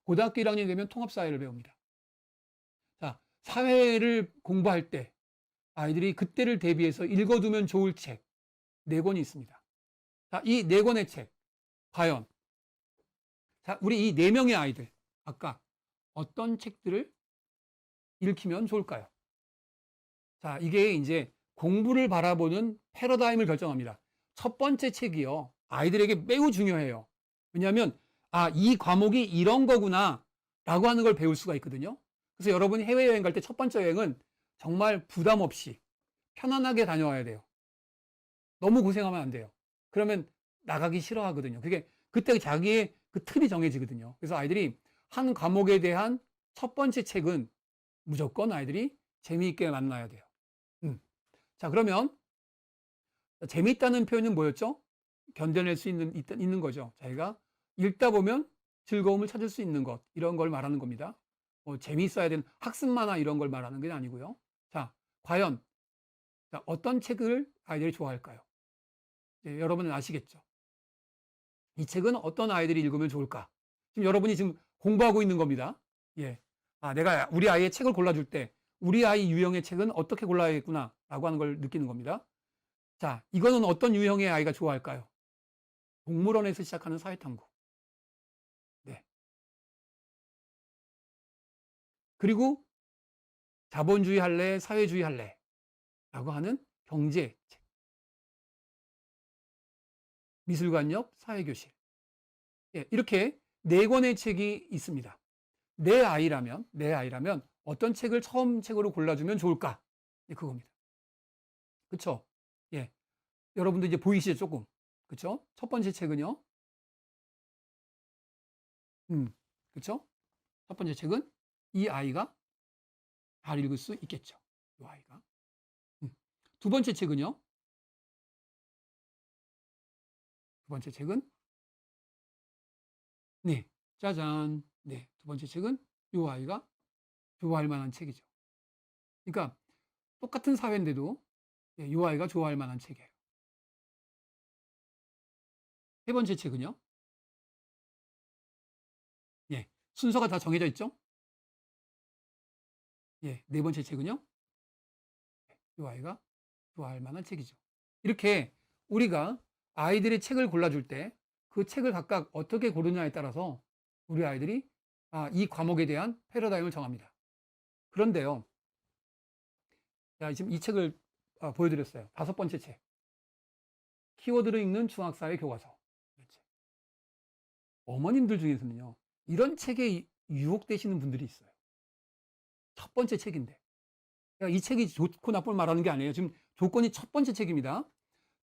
고등학교 1학년이 되면 통합사회를 배웁니다. 자, 사회를 공부할 때 아이들이 그때를 대비해서 읽어두면 좋을 책 4권이 있습니다. 자, 이 4권의 책, 과연, 자, 우리 이 4명의 아이들, 아까 어떤 책들을 읽히면 좋을까요? 자, 이게 이제 공부를 바라보는 패러다임을 결정합니다. 첫 번째 책이요, 아이들에게 매우 중요해요. 왜냐하면, 아, 이 과목이 이런 거구나, 라고 하는 걸 배울 수가 있거든요. 그래서 여러분이 해외여행 갈 때 첫 번째 여행은 정말 부담 없이 편안하게 다녀와야 돼요. 너무 고생하면 안 돼요. 그러면 나가기 싫어하거든요. 그때 자기의 그 틀이 정해지거든요. 그래서 아이들이 한 과목에 대한 첫 번째 책은 무조건 아이들이 재미있게 만나야 돼요. 자, 그러면 재미있다는 표현은 뭐였죠? 견뎌낼 수 있는 거죠. 자기가 읽다 보면 즐거움을 찾을 수 있는 것, 이런 걸 말하는 겁니다. 재미있어야 되는 학습 만화 이런 걸 말하는 게 아니고요. 자, 과연 어떤 책을 아이들이 좋아할까요? 여러분은 아시겠죠? 이 책은 어떤 아이들이 읽으면 좋을까? 지금 여러분이 지금 공부하고 있는 겁니다. 예. 아, 내가 우리 아이의 책을 골라줄 때 우리 아이 유형의 책은 어떻게 골라야겠구나 라고 하는 걸 느끼는 겁니다. 자, 이거는 어떤 유형의 아이가 좋아할까요? 동물원에서 시작하는 사회탐구. 네. 그리고 자본주의 할래, 사회주의 할래 라고 하는 경제 책. 미술관 옆 사회교실. 예, 이렇게 4권의 책이 있습니다. 내 아이라면 어떤 책을 처음 책으로 골라주면 좋을까? 예, 그겁니다. 그쵸? 예. 여러분도 이제 보이시죠, 조금. 그쵸? 첫 번째 책은요. 그쵸? 첫 번째 책은 이 아이가 잘 읽을 수 있겠죠. 이 아이가. 두 번째 책은요. 두 번째 책은 네, 짜잔. 네, 두 번째 책은 이 아이가 좋아할 만한 책이죠. 그러니까 똑같은 사회인데도 이 아이가 좋아할 만한 책이에요. 세 번째 책은요. 예, 순서가 다 정해져 있죠. 예, 네 번째 책은요. 이 아이가 좋아할 만한 책이죠. 이렇게 우리가 아이들의 책을 골라줄 때 그 책을 각각 어떻게 고르냐에 따라서 우리 아이들이 이 과목에 대한 패러다임을 정합니다. 그런데요, 자, 지금 이 책을 보여드렸어요. 5번째 책. 키워드를 읽는 중학사회 교과서. 어머님들 중에서는요, 이런 책에 유혹되시는 분들이 있어요. 첫 번째 책인데. 이 책이 좋고 나쁜 말하는 게 아니에요. 지금 조건이 첫 번째 책입니다.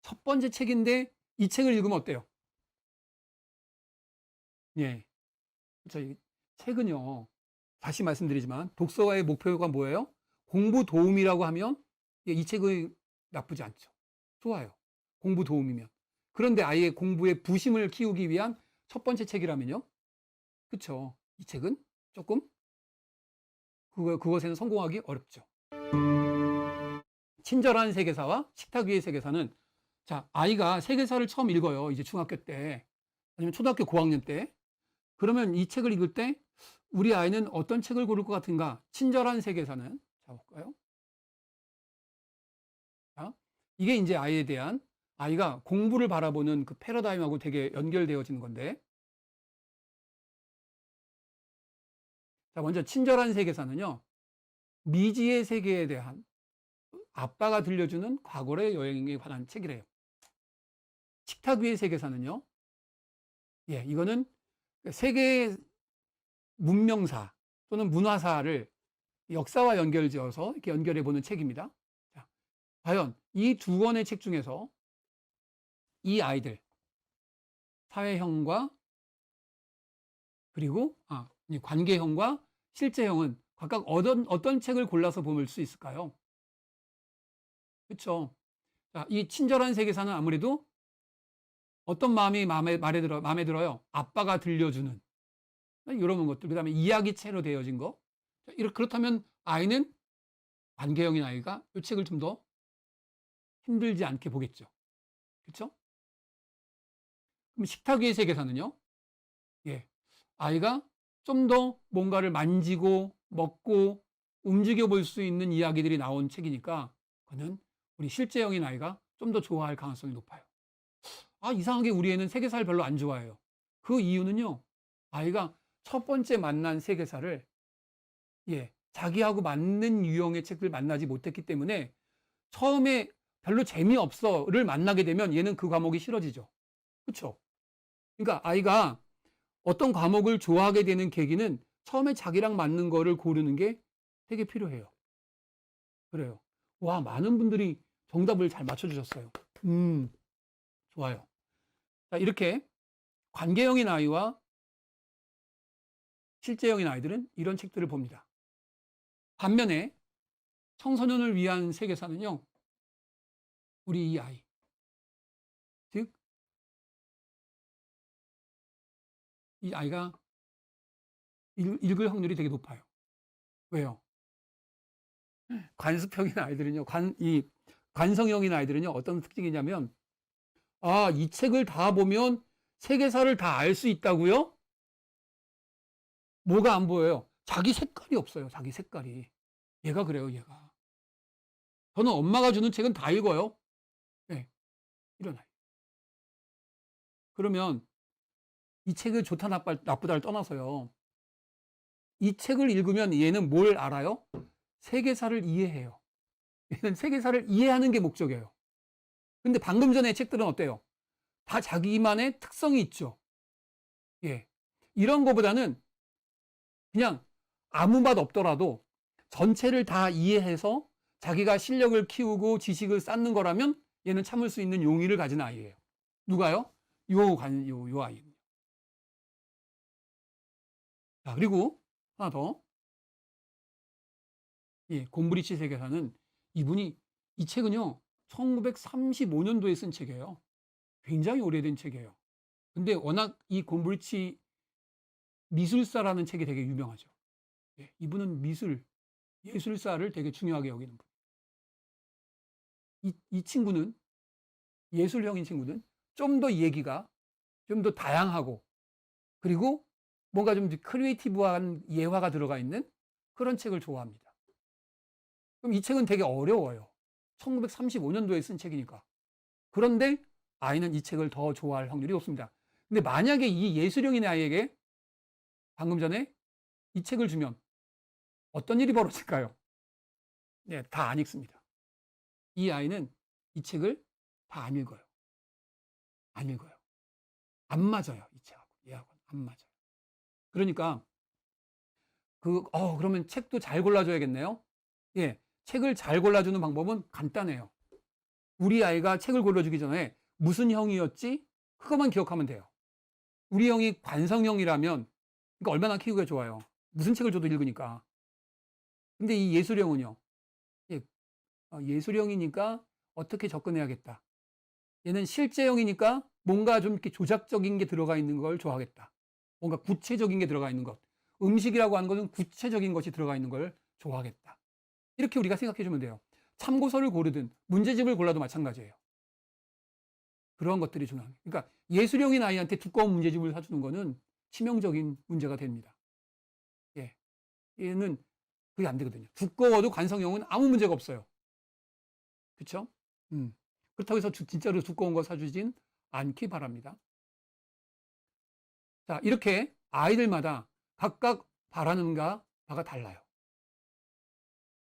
첫 번째 책인데 이 책을 읽으면 어때요? 예. 저희 책은요, 다시 말씀드리지만 독서가의 목표가 뭐예요? 공부 도움이라고 하면 이 책은 나쁘지 않죠. 좋아요. 공부 도움이면. 그런데 아예 공부에 부심을 키우기 위한 첫 번째 책이라면요. 그쵸. 이 책은 조금 그것에는 성공하기 어렵죠. 친절한 세계사와 식탁 위의 세계사는, 자, 아이가 세계사를 처음 읽어요. 이제 중학교 때 아니면 초등학교 고학년 때. 그러면 이 책을 읽을 때 우리 아이는 어떤 책을 고를 것 같은가? 친절한 세계사는, 자, 볼까요? 자, 이게 이제 아이가 공부를 바라보는 그 패러다임하고 되게 연결되어지는 건데, 자, 먼저 친절한 세계사는요, 미지의 세계에 대한 아빠가 들려주는 과거의 여행에 관한 책이래요. 식탁 위의 세계사는요, 예, 이거는 세계 문명사 또는 문화사를 역사와 연결지어서 이렇게 연결해 보는 책입니다. 자, 과연 이 2권의 책 중에서 이 아이들, 사회형과 그리고 관계형과 실제형은 각각 어떤 책을 골라서 볼 수 있을까요? 그렇죠. 자, 이 친절한 세계사는 아무래도 어떤 마음이 마음에 들어요? 아빠가 들려주는 이런 것들, 그 다음에 이야기체로 되어진 거. 그렇다면 아이는, 관계형인 아이가 이 책을 좀 더 힘들지 않게 보겠죠. 그렇죠? 그럼 식탁 위의 세계사는요? 예, 아이가 좀 더 뭔가를 만지고 먹고 움직여 볼 수 있는 이야기들이 나온 책이니까 그는 우리 실제형인 아이가 좀 더 좋아할 가능성이 높아요. 아, 이상하게 우리 애는 세계사를 별로 안 좋아해요. 그 이유는요, 아이가 첫 번째 만난 세계사를 자기하고 맞는 유형의 책들 만나지 못했기 때문에 처음에 별로 재미없어를 만나게 되면 얘는 그 과목이 싫어지죠. 그렇죠? 그러니까 아이가 어떤 과목을 좋아하게 되는 계기는 처음에 자기랑 맞는 거를 고르는 게 되게 필요해요. 그래요. 와, 많은 분들이 정답을 잘 맞춰주셨어요. 좋아요. 자, 이렇게 관계형인 아이와 실제형인 아이들은 이런 책들을 봅니다. 반면에 청소년을 위한 세계사는요, 우리 이 아이, 즉, 이 아이가 읽을 확률이 되게 높아요. 왜요? 관습형인 아이들은요, 관성형인 아이들은요, 어떤 특징이냐면, 아, 이 책을 다 보면 세계사를 다 알 수 있다고요? 뭐가 안 보여요? 자기 색깔이 없어요. 자기 색깔이. 얘가 그래요, 얘가. 저는 엄마가 주는 책은 다 읽어요. 네, 이런 아이. 그러면 이 책을 좋다 나쁘다를 떠나서요. 이 책을 읽으면 얘는 뭘 알아요? 세계사를 이해해요. 얘는 세계사를 이해하는 게 목적이에요. 근데 방금 전에 책들은 어때요? 다 자기만의 특성이 있죠. 예. 이런 거보다는 그냥 아무 맛 없더라도 전체를 다 이해해서 자기가 실력을 키우고 지식을 쌓는 거라면 얘는 참을 수 있는 용의를 가진 아이예요. 누가요? 요 아이는. 자, 그리고 하나 더. 곰브리치 세계사는 이분이 이 책은요, 1935년도에 쓴 책이에요. 굉장히 오래된 책이에요. 근데 워낙 이 곰브리치 미술사라는 책이 되게 유명하죠. 이분은 예술사를 되게 중요하게 여기는 분. 이 친구는, 예술형인 친구는 좀 더 얘기가 좀 더 다양하고, 그리고 뭔가 좀 크리에이티브한 예화가 들어가 있는 그런 책을 좋아합니다. 그럼 이 책은 되게 어려워요. 1935년도에 쓴 책이니까. 그런데 아이는 이 책을 더 좋아할 확률이 높습니다. 근데 만약에 이 예술형인 아이에게 방금 전에 이 책을 주면 어떤 일이 벌어질까요? 네, 다 안 읽습니다. 이 아이는 이 책을 다 안 읽어요. 안 읽어요. 안 맞아요. 이 책하고 얘하고는 안 맞아요. 그러니까 그러면 책도 잘 골라줘야겠네요. 책을 잘 골라주는 방법은 간단해요. 우리 아이가 책을 골라주기 전에 무슨 형이었지? 그것만 기억하면 돼요. 우리 형이 관성형이라면 그러니까 얼마나 키우기가 좋아요. 무슨 책을 줘도 읽으니까. 근데 이 예술형은요. 예술형이니까 어떻게 접근해야겠다. 얘는 실제형이니까 뭔가 좀 이렇게 조작적인 게 들어가 있는 걸 좋아하겠다. 뭔가 구체적인 게 들어가 있는 것. 음식이라고 하는 것은 구체적인 것이 들어가 있는 걸 좋아하겠다. 이렇게 우리가 생각해 주면 돼요. 참고서를 고르든 문제집을 골라도 마찬가지예요. 그런 것들이 중요합니다. 그러니까 예술형인 아이한테 두꺼운 문제집을 사주는 거는 치명적인 문제가 됩니다. 얘는 그게 안 되거든요. 두꺼워도 관성형은 아무 문제가 없어요. 그렇죠? 그렇다고 해서 진짜로 두꺼운 거 사주진 않기 바랍니다. 자, 이렇게 아이들마다 각각 바라는 바가 달라요.